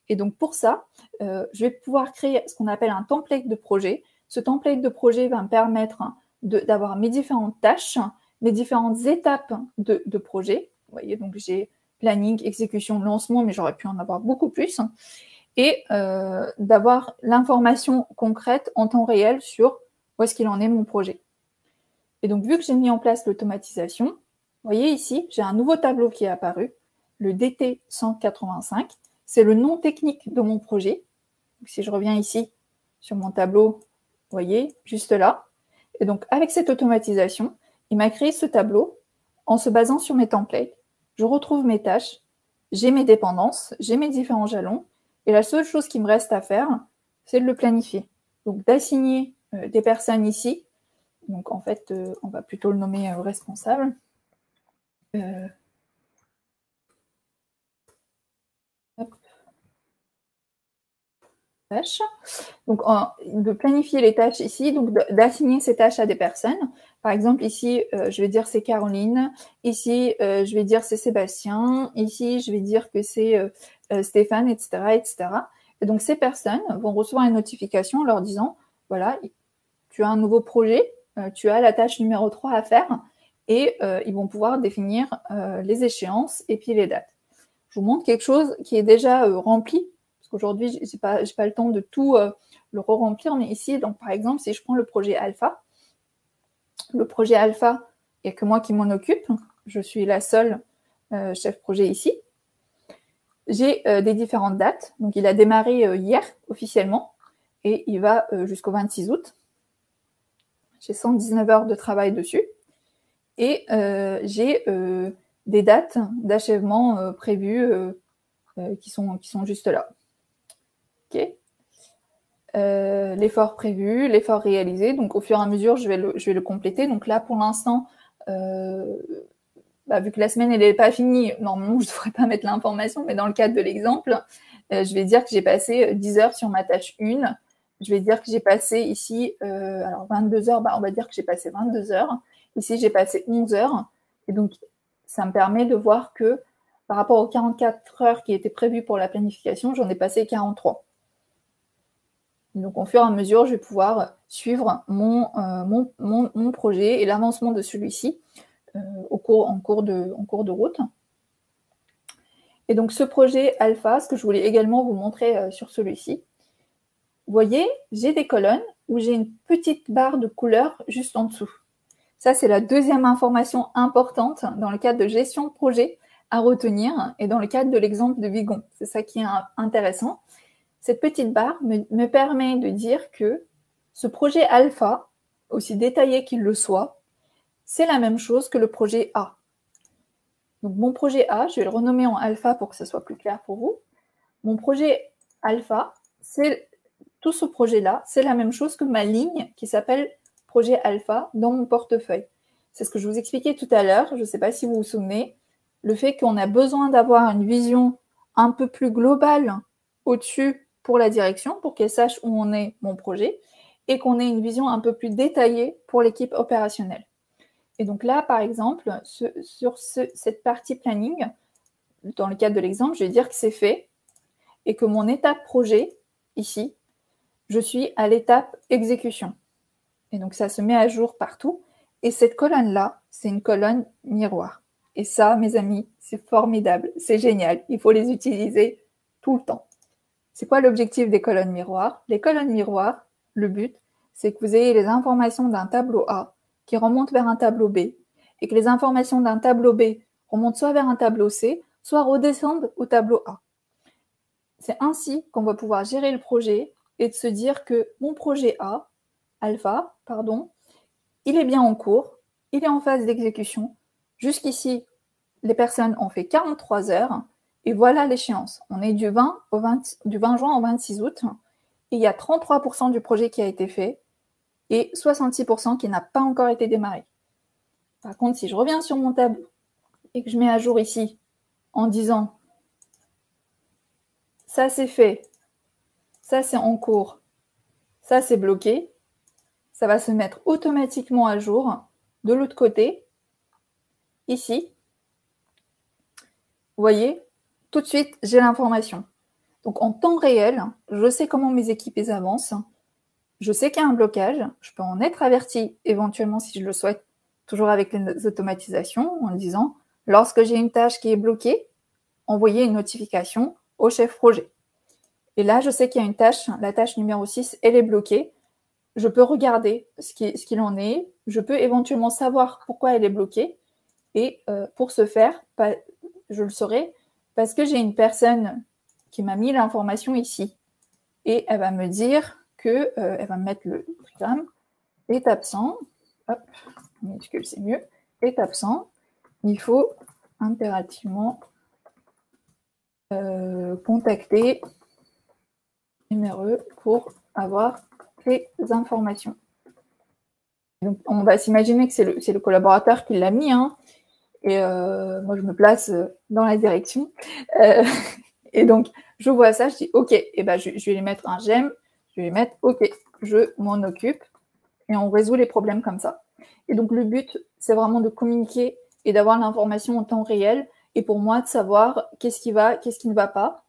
Et donc, pour ça, je vais pouvoir créer ce qu'on appelle un template de projet. Ce template de projet va me permettre d'avoir mes différentes tâches, mes différentes étapes de projet. Vous voyez, donc j'ai planning, exécution, lancement, mais j'aurais pu en avoir beaucoup plus. Et d'avoir l'information concrète en temps réel sur où est-ce qu'il en est mon projet. Et donc, vu que j'ai mis en place l'automatisation, vous voyez ici, j'ai un nouveau tableau qui est apparu, le DT 185. C'est le nom technique de mon projet. Donc, si je reviens ici sur mon tableau, vous voyez, juste là. Et donc, avec cette automatisation, il m'a créé ce tableau en se basant sur mes templates. Je retrouve mes tâches, j'ai mes dépendances, j'ai mes différents jalons, et la seule chose qui me reste à faire, c'est de le planifier. Donc, d'assigner des personnes ici. Donc, en fait, on va plutôt le nommer responsable. Tâches. Donc, de planifier les tâches ici, donc d'assigner ces tâches à des personnes. Par exemple, ici, je vais dire c'est Caroline. Ici, je vais dire c'est Sébastien. Ici, je vais dire que c'est Stéphane, etc., etc. Et donc, ces personnes vont recevoir une notification leur disant, voilà, tu as un nouveau projet, tu as la tâche numéro 3 à faire, et ils vont pouvoir définir les échéances et puis les dates. Je vous montre quelque chose qui est déjà rempli, parce qu'aujourd'hui, j'ai pas le temps de tout le re-remplir, mais ici, donc par exemple, si je prends le projet Alpha, il n'y a que moi qui m'en occupe, je suis la seule chef projet ici. J'ai des différentes dates, donc il a démarré hier officiellement, et il va jusqu'au 26 août. J'ai 119 heures de travail dessus, et j'ai des dates d'achèvement prévues qui sont juste là. Ok. L'effort prévu, l'effort réalisé. Donc, au fur et à mesure, je vais le compléter. Donc là, pour l'instant, vu que la semaine elle n'est pas finie, normalement, je ne devrais pas mettre l'information, mais dans le cadre de l'exemple, je vais dire que j'ai passé 10 heures sur ma tâche 1. Je vais dire que j'ai passé ici, alors 22 heures, on va dire que j'ai passé 22 heures. Ici, j'ai passé 11 heures. Et donc, ça me permet de voir que par rapport aux 44 heures qui étaient prévues pour la planification, j'en ai passé 43. Donc, au fur et à mesure, je vais pouvoir suivre mon projet et l'avancement de celui-ci en cours de route. Et donc, ce projet Alpha, ce que je voulais également vous montrer sur celui-ci, vous voyez, j'ai des colonnes où j'ai une petite barre de couleur juste en dessous. Ça, c'est la deuxième information importante dans le cadre de gestion de projet à retenir et dans le cadre de l'exemple de Vigon. C'est ça qui est intéressant. Cette petite barre me permet de dire que ce projet alpha, aussi détaillé qu'il le soit, c'est la même chose que le projet A. Donc mon projet A, je vais le renommer en alpha pour que ce soit plus clair pour vous. Mon projet alpha, c'est tout ce projet-là, c'est la même chose que ma ligne qui s'appelle projet alpha dans mon portefeuille. C'est ce que je vous expliquais tout à l'heure, je ne sais pas si vous vous souvenez, le fait qu'on a besoin d'avoir une vision un peu plus globale au-dessus pour la direction, pour qu'elle sache où en est mon projet, et qu'on ait une vision un peu plus détaillée pour l'équipe opérationnelle. Et donc là, par exemple, sur cette partie planning, dans le cadre de l'exemple, je vais dire que c'est fait, et que mon étape projet, ici, je suis à l'étape exécution. Et donc, ça se met à jour partout. Et cette colonne-là, c'est une colonne miroir. Et ça, mes amis, c'est formidable, c'est génial. Il faut les utiliser tout le temps. C'est quoi l'objectif des colonnes miroirs? Les colonnes miroirs, le but, c'est que vous ayez les informations d'un tableau A qui remontent vers un tableau B et que les informations d'un tableau B remontent soit vers un tableau C, soit redescendent au tableau A. C'est ainsi qu'on va pouvoir gérer le projet et de se dire que mon projet A, alpha, il est bien en cours, il est en phase d'exécution. Jusqu'ici, les personnes ont fait 43 heures Et voilà l'échéance. On est du 20 juin au 26 août. Et il y a 33% du projet qui a été fait et 66% qui n'a pas encore été démarré. Par contre, si je reviens sur mon tableau et que je mets à jour ici en disant ça c'est fait, ça c'est en cours, ça c'est bloqué, ça va se mettre automatiquement à jour de l'autre côté, ici. Vous voyez, tout de suite, j'ai l'information. Donc en temps réel, je sais comment mes équipes avancent, je sais qu'il y a un blocage, je peux en être averti éventuellement si je le souhaite, toujours avec les automatisations, en disant lorsque j'ai une tâche qui est bloquée, envoyer une notification au chef projet. Et là, je sais qu'il y a une tâche, la tâche numéro 6, elle est bloquée. Je peux regarder ce qu'il en est, je peux éventuellement savoir pourquoi elle est bloquée. Et pour ce faire, je le saurai parce que j'ai une personne qui m'a mis l'information ici. Et elle va me dire que, elle va me mettre le trigramme, est absent, hop, minuscule c'est mieux, est absent, il faut impérativement contacter MRE pour avoir les informations. Donc, on va s'imaginer que c'est le collaborateur qui l'a mis, hein, et moi je me place dans la direction. Et donc, je vois ça, je dis OK, et ben, je vais lui mettre un j'aime, je vais lui mettre OK, je m'en occupe, et on résout les problèmes comme ça. Et donc, le but, c'est vraiment de communiquer et d'avoir l'information en temps réel, et pour moi, de savoir qu'est-ce qui va, qu'est-ce qui ne va pas,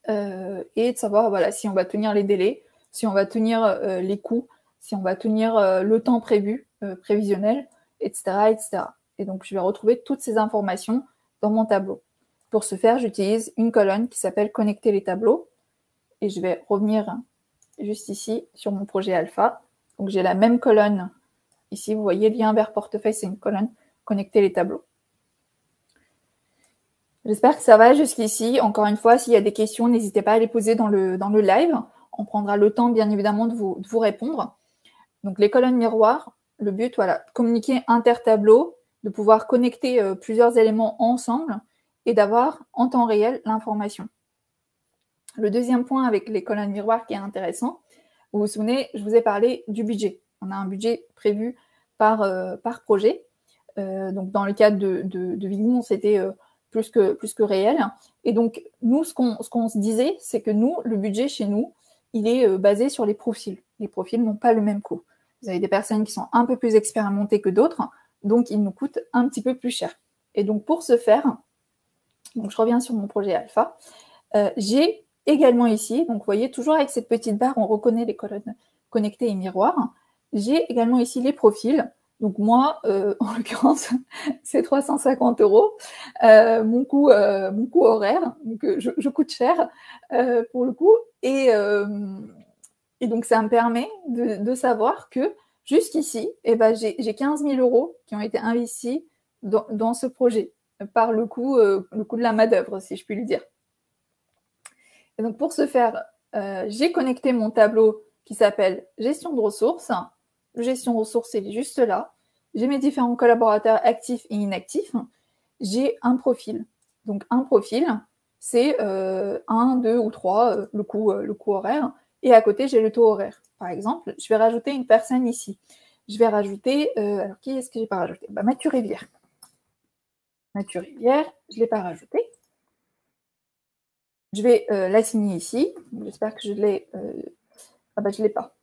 et de savoir voilà, si on va tenir les délais, si on va tenir les coûts, si on va tenir le temps prévu, prévisionnel, etc., etc. Et donc, je vais retrouver toutes ces informations dans mon tableau. Pour ce faire, j'utilise une colonne qui s'appelle « Connecter les tableaux ». Et je vais revenir juste ici sur mon projet alpha. Donc, j'ai la même colonne. Ici, vous voyez, lien vers portefeuille, c'est une colonne « Connecter les tableaux ». J'espère que ça va jusqu'ici. Encore une fois, s'il y a des questions, n'hésitez pas à les poser dans le live. On prendra le temps, bien évidemment, de vous répondre. Donc, les colonnes miroirs, le but, voilà, communiquer inter-tableau, de pouvoir connecter plusieurs éléments ensemble et d'avoir en temps réel l'information. Le deuxième point avec les colonnes miroirs qui est intéressant, vous vous souvenez, je vous ai parlé du budget. On a un budget prévu par projet. Donc, dans le cadre de Vignon, c'était plus que réel. Et donc, nous, ce qu'on se disait, c'est que nous, le budget chez nous, il est basé sur les profils. Les profils n'ont pas le même coût. Vous avez des personnes qui sont un peu plus expérimentées que d'autres, donc ils nous coûtent un petit peu plus cher. Et donc, pour ce faire, donc je reviens sur mon projet alpha, j'ai également ici, donc vous voyez, toujours avec cette petite barre, on reconnaît les colonnes connectées et miroirs. J'ai également ici les profils. Donc moi, en l'occurrence, c'est 350 €, mon coût horaire. Donc je coûte cher pour le coup. Et donc ça me permet de savoir que jusqu'ici, eh ben, j'ai 15 000 € qui ont été investis dans ce projet par le coût de la main-d'œuvre, si je puis le dire. Et donc pour ce faire, j'ai connecté mon tableau qui s'appelle gestion de ressources. Le gestion de ressources, il est juste là. J'ai mes différents collaborateurs actifs et inactifs. J'ai un profil. Donc un profil, c'est 1, 2 ou 3, le coût horaire. Et à côté, j'ai le taux horaire. Par exemple, je vais rajouter une personne ici. Je vais rajouter, alors qui est-ce que j'ai pas rajouté? Mathieu Rivière. Mathieu Rivière, je ne l'ai pas rajouté. Je vais l'assigner ici. J'espère que je l'ai. Ah je ne l'ai pas.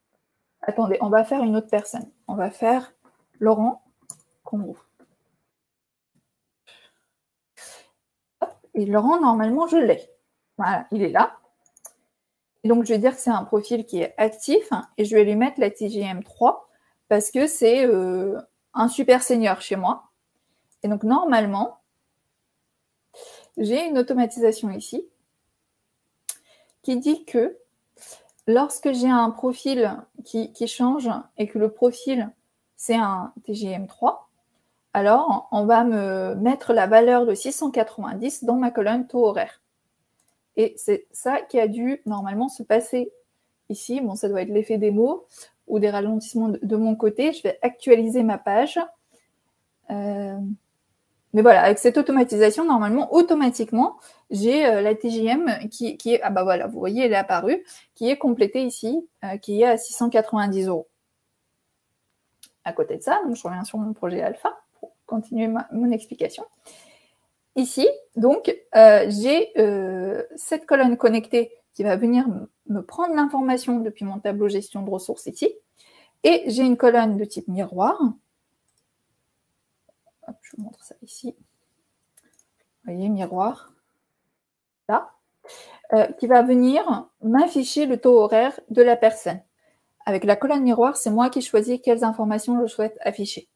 Attendez, on va faire une autre personne. On va faire Laurent Combrou. Et Laurent, normalement, je l'ai. Voilà, il est là. Et donc, je vais dire que c'est un profil qui est actif et je vais lui mettre la TGM 3 parce que c'est un super senior chez moi. Et donc, normalement, j'ai une automatisation ici qui dit que lorsque j'ai un profil qui change et que le profil, c'est un TGM 3, alors on va me mettre la valeur de 690 dans ma colonne taux horaire. Et c'est ça qui a dû normalement se passer ici. Bon, ça doit être l'effet des mots ou des ralentissements de mon côté. Je vais actualiser ma page. Mais voilà, avec cette automatisation, normalement, automatiquement, j'ai la TJM qui est, ah bah voilà, vous voyez, elle est apparue, qui est complétée ici, qui est à 690 €. À côté de ça, donc je reviens sur mon projet alpha pour continuer mon explication. Ici, donc, j'ai cette colonne connectée qui va venir me prendre l'information depuis mon tableau gestion de ressources ici. Et j'ai une colonne de type miroir. Hop, je vous montre ça ici. Vous voyez, miroir. Là. Qui va venir m'afficher le taux horaire de la personne. Avec la colonne miroir, c'est moi qui choisis quelles informations je souhaite afficher.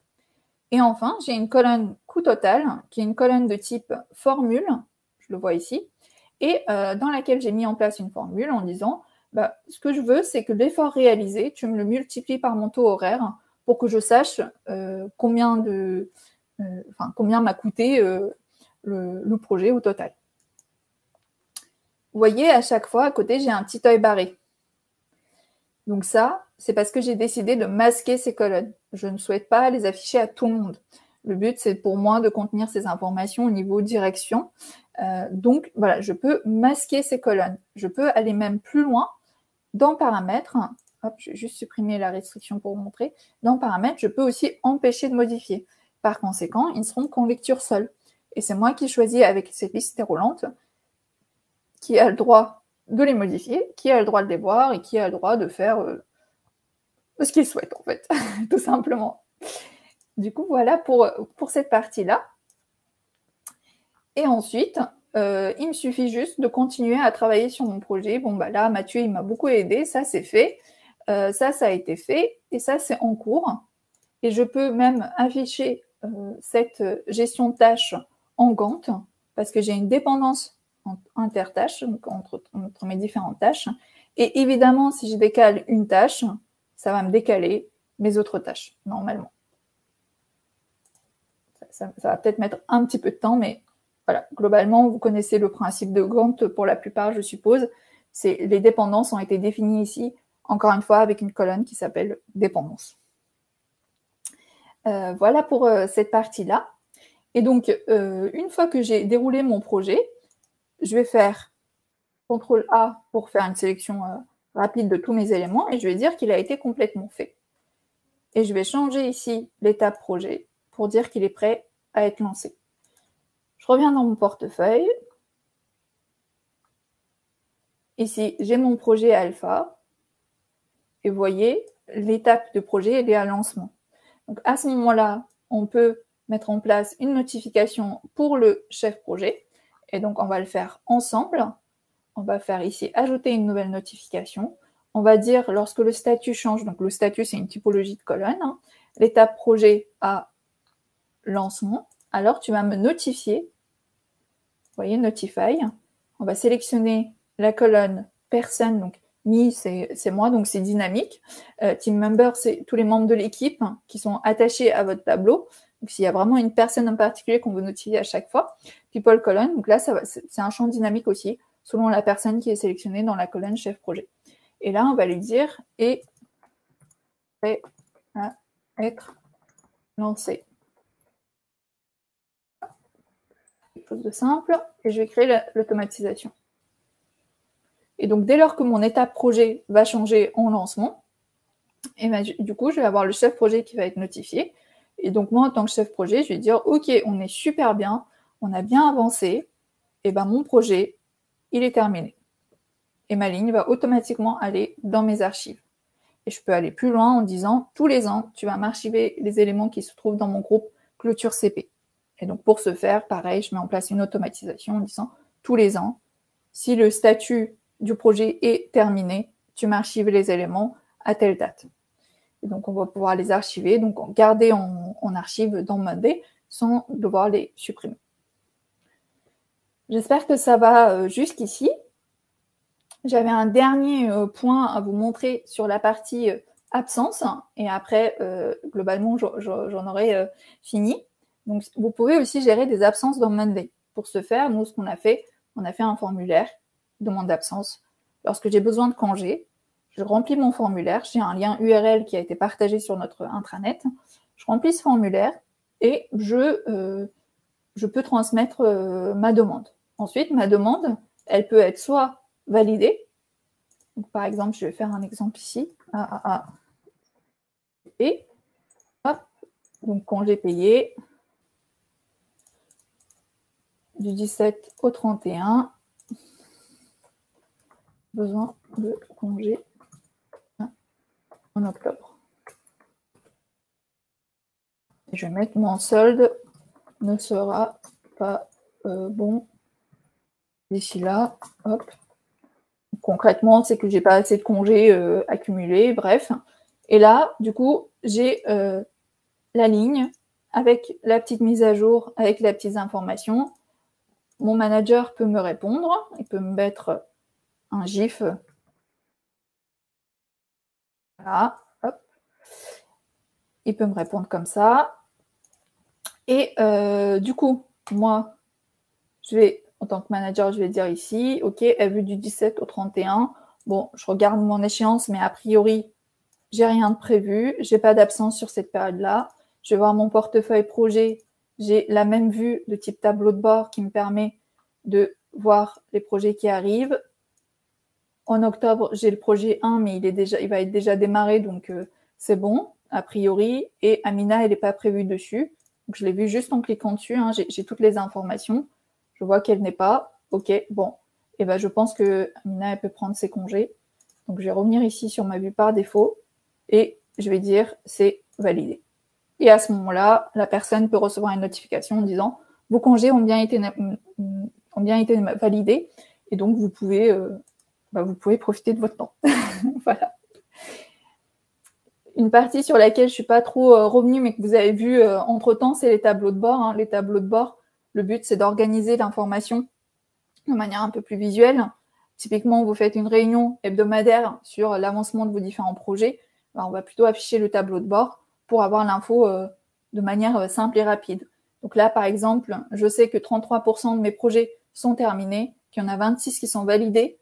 Et enfin, j'ai une colonne coût total, qui est une colonne de type formule, je le vois ici, et dans laquelle j'ai mis en place une formule en disant bah, ce que je veux, c'est que l'effort réalisé, tu me le multiplies par mon taux horaire pour que je sache combien m'a coûté le projet au total. Vous voyez, à chaque fois, à côté, j'ai un petit œil barré. Donc ça, c'est parce que j'ai décidé de masquer ces colonnes. Je ne souhaite pas les afficher à tout le monde. Le but, c'est pour moi de contenir ces informations au niveau direction. Donc voilà, je peux masquer ces colonnes. Je peux aller même plus loin. Dans paramètres, hop, je vais juste supprimer la restriction pour vous montrer. Dans paramètres, je peux aussi empêcher de modifier. Par conséquent, ils ne seront qu'en lecture seule. Et c'est moi qui choisis avec cette liste déroulante qui a le droit de les modifier, qui a le droit de les voir et qui a le droit de faire ce qu'il souhaite, en fait, tout simplement. Du coup, voilà pour cette partie-là. Et ensuite, il me suffit juste de continuer à travailler sur mon projet. Bon, bah là, Mathieu, il m'a beaucoup aidé, ça, c'est fait. Ça a été fait, et ça, c'est en cours. Et je peux même afficher cette gestion de tâches en Gantt, parce que j'ai une dépendance intertâches, donc entre mes différentes tâches. Et évidemment, si je décale une tâche, ça va me décaler mes autres tâches, normalement. Ça va peut-être mettre un petit peu de temps, mais voilà, globalement, vous connaissez le principe de Gantt pour la plupart, je suppose. Les dépendances ont été définies ici, encore une fois, avec une colonne qui s'appelle dépendances. Voilà pour cette partie-là. Et donc, une fois que j'ai déroulé mon projet, je vais faire CTRL A pour faire une sélection rapide de tous mes éléments et je vais dire qu'il a été complètement fait. Et je vais changer ici l'étape projet pour dire qu'il est prêt à être lancé. Je reviens dans mon portefeuille. Ici, j'ai mon projet alpha. Et vous voyez, l'étape de projet, elle est à lancement. Donc à ce moment-là, on peut mettre en place une notification pour le chef projet. Et donc, on va le faire ensemble. On va faire ici ajouter une nouvelle notification. On va dire lorsque le statut change, donc le statut c'est une typologie de colonne, hein, l'étape projet à lancement, alors tu vas me notifier, vous voyez, notify, on va sélectionner la colonne personne, donc me c'est moi, donc c'est dynamique, team member c'est tous les membres de l'équipe hein, qui sont attachés à votre tableau, donc s'il y a vraiment une personne en particulier qu'on veut notifier à chaque fois, people colonne, donc là c'est un champ dynamique aussi, selon la personne qui est sélectionnée dans la colonne chef projet. Et là, on va lui dire « est prêt à être lancé ». Quelque chose de simple, et je vais créer l'automatisation. Et donc, dès lors que mon étape projet va changer en lancement, et ben, du coup, je vais avoir le chef projet qui va être notifié. Et donc, moi, en tant que chef projet, je vais dire « Ok, on est super bien, on a bien avancé, et ben mon projet, il est terminé. » Et ma ligne va automatiquement aller dans mes archives. Et je peux aller plus loin en disant, tous les ans, tu vas m'archiver les éléments qui se trouvent dans mon groupe clôture CP. Et donc, pour ce faire, pareil, je mets en place une automatisation en disant, tous les ans, si le statut du projet est terminé, tu m'archives les éléments à telle date. Et donc, on va pouvoir les archiver, donc garder en archive dans Monday sans devoir les supprimer. J'espère que ça va jusqu'ici. J'avais un dernier point à vous montrer sur la partie absence et après, globalement, j'en aurai fini. Donc, vous pouvez aussi gérer des absences dans Monday. Pour ce faire, nous, ce qu'on a fait, on a fait un formulaire, demande d'absence. Lorsque j'ai besoin de congé, je remplis mon formulaire. J'ai un lien URL qui a été partagé sur notre intranet. Je remplis ce formulaire et je je peux transmettre ma demande. Ensuite, ma demande, elle peut être soit validée. Donc, par exemple, je vais faire un exemple ici. Et hop, donc congé payé du 17 au 31. Besoin de congé en octobre. Et je vais mettre mon solde ne sera pas bon d'ici là. Hop. Concrètement, c'est que j'ai pas assez de congés accumulés, bref. Et là, du coup, j'ai la ligne avec la petite mise à jour, avec les petites informations. Mon manager peut me répondre, il peut me mettre un GIF. Voilà, hop. Il peut me répondre comme ça. Et du coup, moi, je vais, en tant que manager, je vais dire ici, OK, elle veut du 17 au 31. Bon, je regarde mon échéance, mais a priori, j'ai rien de prévu. J'ai pas d'absence sur cette période-là. Je vais voir mon portefeuille projet. J'ai la même vue de type tableau de bord qui me permet de voir les projets qui arrivent. En octobre, j'ai le projet 1, mais il va être déjà démarré, donc c'est bon, a priori. Et Amina, elle n'est pas prévue dessus. Donc, je l'ai vu juste en cliquant dessus. Hein, j'ai toutes les informations. Je vois qu'elle n'est pas. OK, bon. Et ben, je pense que Amina, elle peut prendre ses congés. Donc, je vais revenir ici sur ma vue par défaut et je vais dire c'est validé. Et à ce moment-là, la personne peut recevoir une notification en disant vos congés ont bien été validés et donc vous pouvez profiter de votre temps. Voilà. Une partie sur laquelle je suis pas trop revenue, mais que vous avez vu entre-temps, c'est les tableaux de bord. Hein. Les tableaux de bord, le but, c'est d'organiser l'information de manière un peu plus visuelle. Typiquement, vous faites une réunion hebdomadaire sur l'avancement de vos différents projets. Ben, on va plutôt afficher le tableau de bord pour avoir l'info de manière simple et rapide. Donc là, par exemple, je sais que 33% de mes projets sont terminés, qu'il y en a 26 qui sont validés,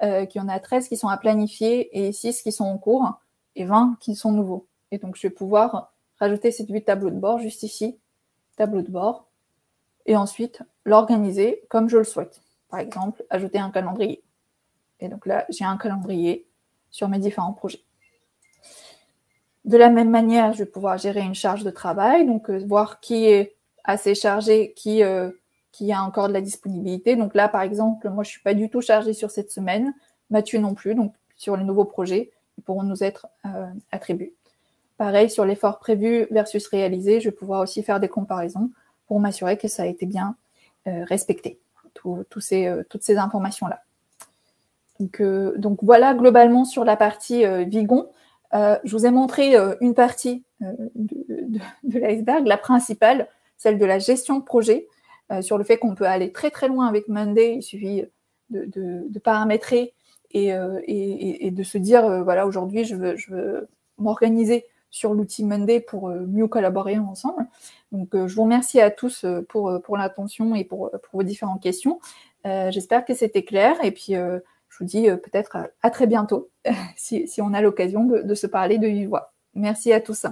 qu'il y en a 13 qui sont à planifier et 6 qui sont en cours et 20 qui sont nouveaux. Et donc, je vais pouvoir rajouter cette vue de tableau de bord juste ici, tableau de bord, et ensuite l'organiser comme je le souhaite. Par exemple, ajouter un calendrier. Et donc là, j'ai un calendrier sur mes différents projets. De la même manière, je vais pouvoir gérer une charge de travail, donc voir qui est assez chargé, qui a encore de la disponibilité. Donc là, par exemple, moi, je suis pas du tout chargée sur cette semaine, Mathieu non plus, donc sur les nouveaux projets, ils pourront nous être attribués. Pareil, sur l'effort prévu versus réalisé, je vais pouvoir aussi faire des comparaisons pour m'assurer que ça a été bien respecté, toutes ces informations-là. Donc voilà, globalement, sur la partie Vigon, je vous ai montré une partie de l'iceberg, la principale, celle de la gestion de projet, sur le fait qu'on peut aller très très loin avec Monday. Il suffit de paramétrer et de se dire, voilà, aujourd'hui, je veux m'organiser sur l'outil Monday pour mieux collaborer ensemble. Donc, je vous remercie à tous pour l'attention et pour vos différentes questions. J'espère que c'était clair et puis je vous dis peut-être à très bientôt si on a l'occasion de se parler de vive voix. Merci à tous.